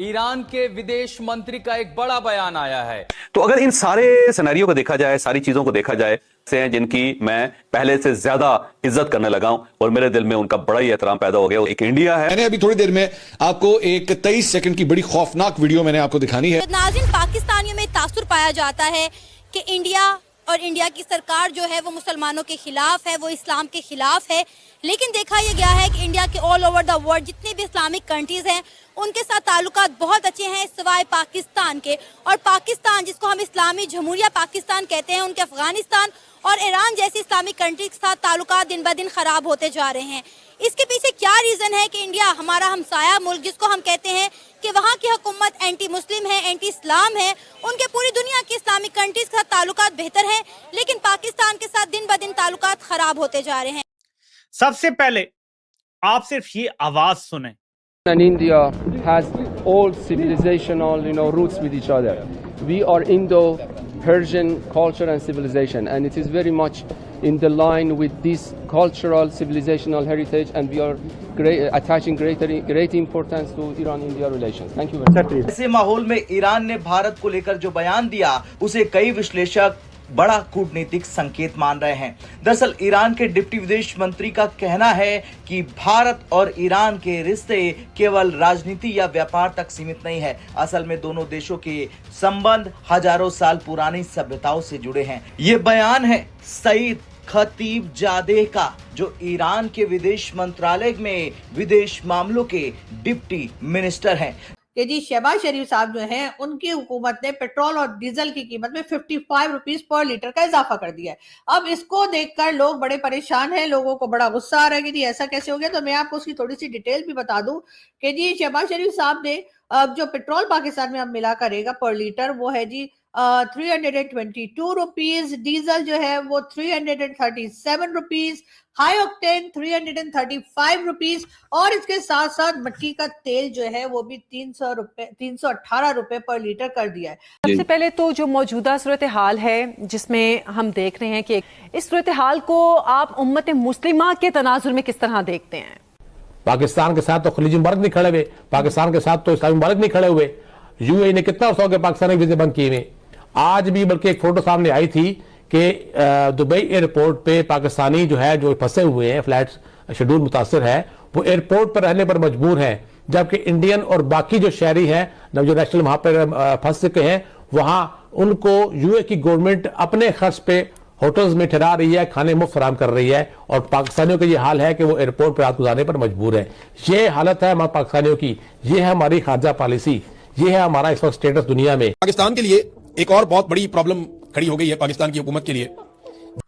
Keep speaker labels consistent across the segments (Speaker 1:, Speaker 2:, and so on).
Speaker 1: Iran के विदेश मंत्री का एक बड़ा बयान आया है।
Speaker 2: तो अगर इन सारे सिनेरियो को देखा जाए, सारी चीजों को देखा जाए, से हैं जिनकी मैं पहले से ज्यादा इज्जत करने लगा हूं और मेरे दिल में उनका बड़ा ही एहतराम पैदा हो गया। एक इंडिया है।
Speaker 3: मैंने अभी थोड़ी देर में आपको एक 23 सेकंड की बड़ी खौफनाक वीडियो मैंने आपको दिखानी है।
Speaker 4: नाज़रीन, पाकिस्तानियों में तासुर पाया जाता है कि इंडिया और इंडिया की सरकार जो है वो मुसलमानों के खिलाफ है, वो इस्लाम के खिलाफ है। लेकिन देखा यह गया है कि इंडिया के ऑल ओवर द वर्ल्ड जितने भी इस्लामिक कंट्रीज हैं उनके साथ ताल्लुकात बहुत अच्छे हैं सिवाय पाकिस्तान के। और पाकिस्तान, जिसको हम इस्लामी जमहूरिया पाकिस्तान कहते हैं, उनके अफगानिस्तान और ईरान जैसी इस्लामिक कंट्री के साथ ताल्लुकात दिन ब दिन खराब होते जा रहे हैं। इसके पीछे क्या रीजन है कि इंडिया, हमारा हमसाया मुल्क जिसको हम कहते हैं कि वहाँ की हुकूमत एंटी मुस्लिम है, एंटी इस्लाम है, उनके पूरी दुनिया की इस्लामिक कंट्रीज के साथ ताल्लुकात बेहतर हैं, लेकिन पाकिस्तान के साथ दिन ब दिन ताल्लुकात खराब होते जा रहे हैं।
Speaker 5: सबसे पहले आप सिर्फ ये आवाज सुने।
Speaker 6: And India has old civilizational, roots with each other. We are Indo-Persian culture and civilization, and it is very much in the line with this cultural civilizational heritage, and we are attaching great importance to Iran-India relations. Thank you very much.
Speaker 7: ऐसे माहौल में Iran ने भारत को लेकर जो बयान दिया उसे कई विश्लेषक बड़ा कूटनीतिक संकेत मान रहे हैं। दरअसल ईरान के डिप्टी विदेश मंत्री का कहना है कि भारत और ईरान के रिश्ते केवल राजनीति या व्यापार तक सीमित नहीं है। असल में दोनों देशों के संबंध हजारों साल पुरानी सभ्यताओं से जुड़े हैं। ये बयान है सईद खतीबजादेह का, जो ईरान के विदेश मंत्रालय में विदेश मामलों के डिप्टी मिनिस्टर हैं।
Speaker 8: कि जी शहबाज शरीफ साहब जो हैं उनकी हुकूमत ने पेट्रोल और डीजल की कीमत में 55 रुपीस पर लीटर का इजाफा कर दिया है। अब इसको देखकर लोग बड़े परेशान हैं, लोगों को बड़ा गुस्सा आ रहा है कि जी ऐसा कैसे हो गया। तो मैं आपको उसकी थोड़ी सी डिटेल भी बता दूं कि जी शहबाज शरीफ साहब ने अब जो पेट्रोल पाकिस्तान में अब मिला करेगा पर लीटर वो है जी 322 रुपीज, डीजल जो है वो 337 रुपीज, हाई ऑक्टेन 335 रुपीज और इसके साथ साथ मट्टी का तेल जो है वो भी 318 रुपए पर लीटर कर दिया है।
Speaker 9: सबसे पहले तो जो मौजूदा सूरत हाल है जिसमें हम देख रहे हैं कि इस सूरत हाल को आप उम्मत मुस्लिमा के तनाजुर में किस तरह देखते हैं?
Speaker 10: पाकिस्तान के साथ तो खलीजी मुबारक नहीं खड़े हुए, पाकिस्तान के साथ तो इस्लामी मुबारक नहीं खड़े हुए। यूएई ने कितना अर्सा हो गया पाकिस्तान के वीजे बंद किए हुए। आज भी बल्कि एक फोटो सामने आई थी कि दुबई एयरपोर्ट पे पाकिस्तानी जो है जो फंसे हुए हैं, फ्लाइट शेड्यूल मुतासर है, वो एयरपोर्ट पर रहने पर मजबूर हैं, जबकि इंडियन और बाकी जो शहरी हैं जो नेशनल वहां पर फंस चुके हैं, वहां उनको यूए की गवर्नमेंट अपने खर्च पे होटल्स में ठहरा रही है, खाने मुफ्त फराम कर रही है और पाकिस्तानियों का ये हाल है कि वो एयरपोर्ट पर रात गुजारने पर मजबूर है। ये हालत है हमारे पाकिस्तानियों की, ये है हमारी खारजा पॉलिसी, ये है हमारा इस वक्त स्टेटस दुनिया में।
Speaker 3: पाकिस्तान के लिए एक और बहुत बड़ी प्रॉब्लम खड़ी हो गई है पाकिस्तान की हुकूमत के लिए।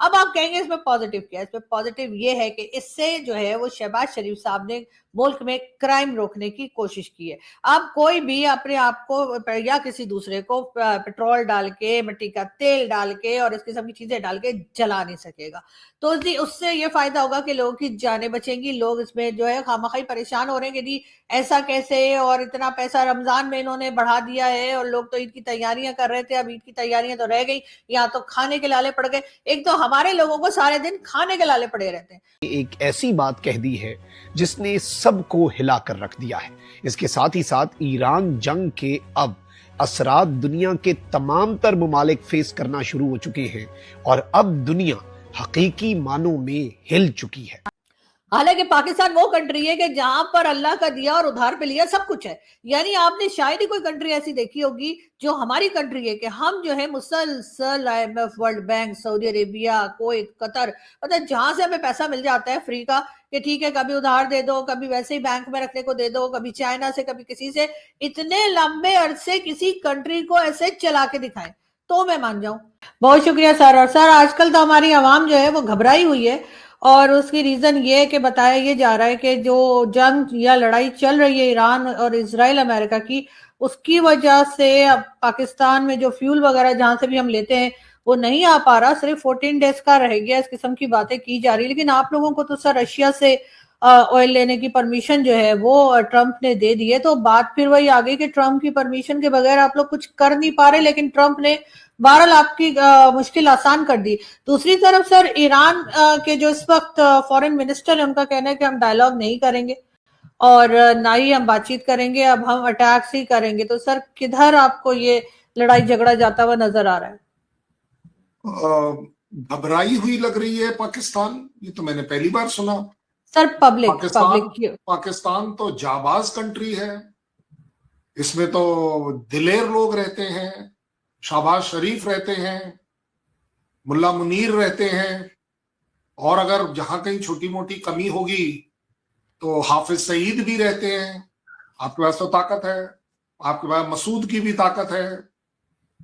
Speaker 8: अब आप कहेंगे इसमें पॉजिटिव क्या है? इसमें पॉजिटिव ये है कि इससे जो है वो शहबाज शरीफ साहब ने मुल्क में क्राइम रोकने की कोशिश की है। अब कोई भी अपने आप को या किसी दूसरे को पेट्रोल डाल के, मिट्टी का तेल डाल के और इस किस्म की चीजें डाल के जला नहीं सकेगा। तो उससे ये फायदा होगा कि लोगों की जानें बचेंगी। लोग इसमें जो है खामखाई परेशान हो रहे हैं कि जी ऐसा कैसे, और इतना पैसा रमजान में इन्होंने बढ़ा दिया है और लोग तो ईद की तैयारियां कर रहे थे, अब ईद की तैयारियां तो रह गई, यहाँ तो खाने के लाले पड़ गए। एक तो हमारे लोगों को सारे दिन खाने के लाले पड़े रहते हैं।
Speaker 11: एक ऐसी बात कह दी है जिसने सबको हिला कर रख दिया है। इसके साथ ही साथ ईरान जंग के अब असरात दुनिया के तमाम तर ममालिक फेस करना शुरू हो चुके हैं और अब दुनिया हकीकी मानों में हिल चुकी है।
Speaker 8: हालांकि पाकिस्तान वो कंट्री है कि जहां पर अल्लाह का दिया और उधार पे लिया सब कुछ है। यानी आपने शायद ही कोई कंट्री ऐसी देखी होगी जो हमारी कंट्री है कि हम जो है मुसलसल IMF, world bank, Saudi Arabia, Kuwait, Qatar, मतलब जहां से हमें पैसा मिल जाता है फ्री का कि ठीक है कभी उधार दे दो, कभी वैसे ही बैंक में रखने को दे दो, कभी चाइना से, कभी किसी से, इतने लंबे अरसे किसी कंट्री को ऐसे चला के दिखाएं तो मैं मान जाऊं। बहुत शुक्रिया सर। और सर आजकल तो हमारी आवाम जो है वो घबराई हुई है और उसकी रीजन ये है कि बताया ये जा रहा है कि जो जंग या लड़ाई चल रही है ईरान और इजराइल अमेरिका की, उसकी वजह से अब पाकिस्तान में जो फ्यूल वगैरह जहां से भी हम लेते हैं वो नहीं आ पा रहा, सिर्फ 14 डेज का रह गया, इस किस्म की बातें की जा रही है। लेकिन आप लोगों को तो सर रशिया से ऑयल लेने की परमिशन जो है वो ट्रंप ने दे दी है। तो बात फिर वही आ गई कि ट्रंप की परमिशन के बगैर आप लोग कुछ कर नहीं पा रहे, लेकिन ट्रंप ने बहरहाल आपकी मुश्किल आसान कर दी। दूसरी तरफ सर ईरान के जो इस वक्त फॉरेन मिनिस्टर है उनका कहना है कि हम डायलॉग नहीं करेंगे और ना ही हम बातचीत करेंगे, अब हम अटैक्स ही करेंगे। तो सर किधर आपको ये लड़ाई झगड़ा जाता हुआ नजर आ रहा है?
Speaker 12: घबराई हुई लग रही है पाकिस्तान, ये तो मैंने पहली बार सुना।
Speaker 8: सर
Speaker 12: पाकिस्तान तो जाबाज कंट्री है, इसमें तो दिलेर लोग रहते हैं, शहबाज शरीफ रहते हैं, मुल्ला मुनीर रहते हैं, और अगर जहां कहीं छोटी मोटी कमी होगी तो हाफिज सईद भी रहते हैं। आपके पास तो ताकत है, आपके पास मसूद की भी ताकत है,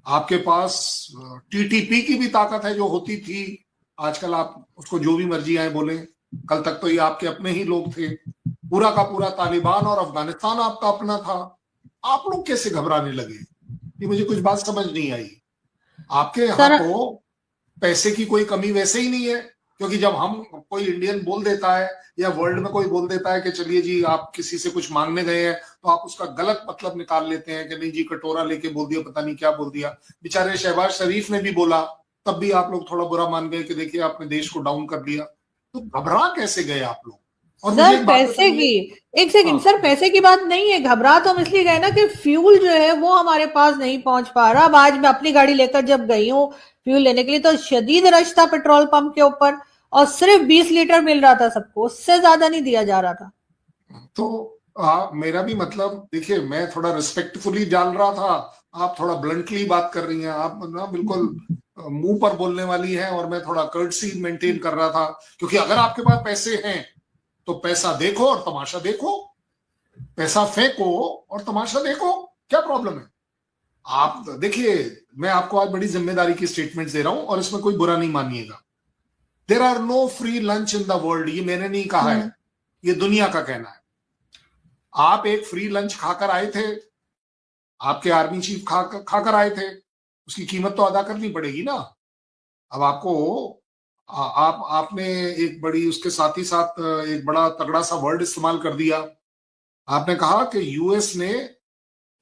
Speaker 12: आपके पास टीटीपी की भी ताकत है जो होती थी। आजकल आप उसको जो भी मर्जी आए बोले, कल तक तो ये आपके अपने ही लोग थे। पूरा का पूरा तालिबान और अफगानिस्तान आपका अपना था। आप लोग कैसे घबराने लगे, ये मुझे कुछ बात समझ नहीं आई। आपके यहाँ तो पैसे की कोई कमी वैसे ही नहीं है, क्योंकि जब हम कोई इंडियन बोल देता है या वर्ल्ड में कोई बोल देता है कि चलिए जी आप किसी से कुछ मांगने गए हैं, तो आप उसका गलत मतलब निकाल लेते हैं कि नहीं जी कटोरा लेके बोल दिया, पता नहीं क्या बोल दिया। बेचारे शहबाज शरीफ ने भी बोला, तब भी आप लोग थोड़ा बुरा मान गए कि देखिए आपने देश को डाउन कर दिया। तो घबरा कैसे गए आप लोग? और
Speaker 8: सर पैसे की, एक सेकंड सर, पैसे की बात नहीं है, घबरा तो हम इसलिए गए ना कि फ्यूल जो है वो हमारे पास नहीं पहुंच पा रहा। अब आज मैं अपनी गाड़ी लेकर जब गई हूँ फ्यूल लेने के लिए, तो शदीद रश था पेट्रोल पंप के ऊपर, और सिर्फ 20 लीटर मिल रहा था सबको, उससे ज्यादा नहीं दिया जा रहा था।
Speaker 12: तो मेरा भी मतलब, देखिए मैं थोड़ा रिस्पेक्टफुली डाल रहा था, आप थोड़ा ब्लंटली बात कर रही हैं, आप ना बिल्कुल मुंह पर बोलने वाली हैं, और मैं थोड़ा कर्टसी मेंटेन कर रहा था। क्योंकि अगर आपके पास पैसे हैं तो पैसा देखो और तमाशा देखो, पैसा फेंको और तमाशा देखो, क्या प्रॉब्लम है? आप देखिए, मैं आपको आज बड़ी जिम्मेदारी की स्टेटमेंट दे रहा हूं और इसमें कोई बुरा नहीं मानिएगा। There are no free lunch in the world, ये मैंने नहीं कहा है, ये दुनिया का कहना है। आप एक फ्री लंच खाकर आए थे, आपके आर्मी चीफ खाकर आए थे, उसकी कीमत तो अदा करनी पड़ेगी ना। अब आपको आपने एक बड़ी, उसके साथ ही साथ एक बड़ा तगड़ा सा वर्ड इस्तेमाल कर दिया। आपने कहा कि यूएस ने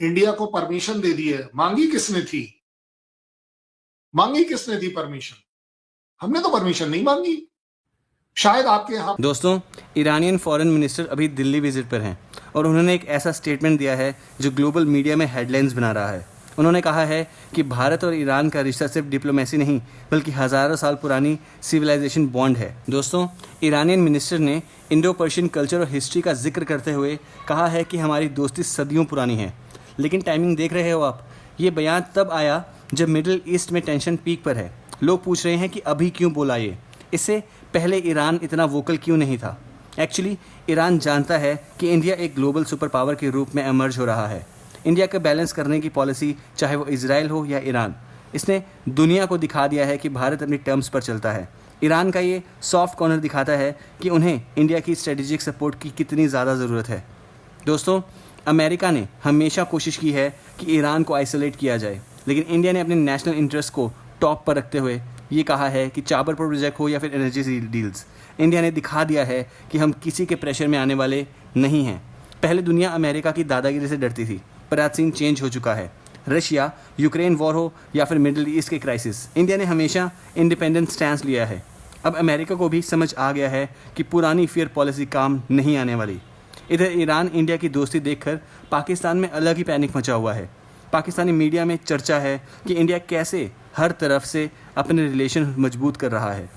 Speaker 12: इंडिया को परमिशन दे दी है। मांगी किसने थी? मांगी किसने थी परमिशन? हमने तो परमिशन नहीं मांगी। शायद आपके यहाँ।
Speaker 13: दोस्तों, ईरानियन फॉरेन मिनिस्टर अभी दिल्ली विजिट पर हैं और उन्होंने एक ऐसा स्टेटमेंट दिया है जो ग्लोबल मीडिया में हेडलाइंस बना रहा है। उन्होंने कहा है कि भारत और ईरान का रिश्ता सिर्फ डिप्लोमेसी नहीं बल्कि हज़ारों साल पुरानी सिविलाइजेशन बॉन्ड है। दोस्तों, ईरानियन मिनिस्टर ने इंडो पर्शियन कल्चर और हिस्ट्री का जिक्र करते हुए कहा है कि हमारी दोस्ती सदियों पुरानी है। लेकिन टाइमिंग देख रहे हो आप, ये बयान तब आया जब मिडिल ईस्ट में टेंशन पीक पर है। लोग पूछ रहे हैं कि अभी क्यों बोला ये, इससे पहले ईरान इतना वोकल क्यों नहीं था। एक्चुअली ईरान जानता है कि इंडिया एक ग्लोबल सुपर पावर के रूप में एमर्ज हो रहा है। इंडिया का बैलेंस करने की पॉलिसी, चाहे वो इजराइल हो या ईरान, इसने दुनिया को दिखा दिया है कि भारत अपनी टर्म्स पर चलता है। ईरान का ये सॉफ्ट कॉर्नर दिखाता है कि उन्हें इंडिया की स्ट्रेटेजिक सपोर्ट की कितनी ज़्यादा ज़रूरत है। दोस्तों, अमेरिका ने हमेशा कोशिश की है कि ईरान को आइसोलेट किया जाए, लेकिन इंडिया ने अपने नेशनल इंटरेस्ट को टॉप पर रखते हुए ये कहा है कि चाबर प्रोजेक्ट हो या फिर एनर्जी डील्स, इंडिया ने दिखा दिया है कि हम किसी के प्रेशर में आने वाले नहीं हैं। पहले दुनिया अमेरिका की दादागिरी से डरती थी, पर आज सीन चेंज हो चुका है। रशिया यूक्रेन वॉर हो या फिर मिडिल ईस्ट के क्राइसिस, इंडिया ने हमेशा इंडिपेंडेंट स्टैंड लिया है। अब अमेरिका को भी समझ आ गया है कि पुरानी फियर पॉलिसी काम नहीं आने वाली। इधर ईरान इंडिया की दोस्ती देखकर पाकिस्तान में अलग ही पैनिक मचा हुआ है। पाकिस्तानी मीडिया में चर्चा है कि इंडिया कैसे हर तरफ से अपने रिलेशन मजबूत कर रहा है।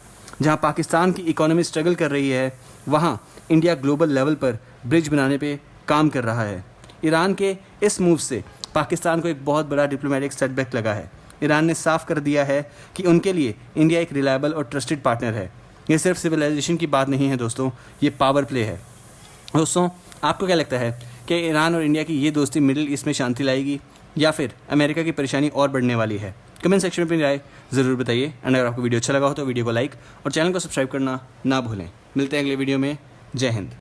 Speaker 13: जहां पाकिस्तान की इकोनॉमी स्ट्रगल कर रही है, वहां इंडिया ग्लोबल लेवल पर ब्रिज बनाने पे काम कर रहा है। ईरान के इस मूव से पाकिस्तान को एक बहुत बड़ा डिप्लोमेटिक सेटबैक लगा है। ईरान ने साफ कर दिया है कि उनके लिए इंडिया एक रिलायबल और ट्रस्टेड पार्टनर है। ये सिर्फ सिविलाइजेशन की बात नहीं है दोस्तों, ये पावर प्ले है। दोस्तों, आपको क्या लगता है कि ईरान और इंडिया की ये दोस्ती मिडिल ईस्ट में शांति लाएगी या फिर अमेरिका की परेशानी और बढ़ने वाली है? कमेंट सेक्शन में अपनी राय ज़रूर बताइए। एंड अगर आपको वीडियो अच्छा लगा हो तो वीडियो को लाइक और चैनल को सब्सक्राइब करना ना भूलें। मिलते हैं अगले वीडियो में। जय हिंद।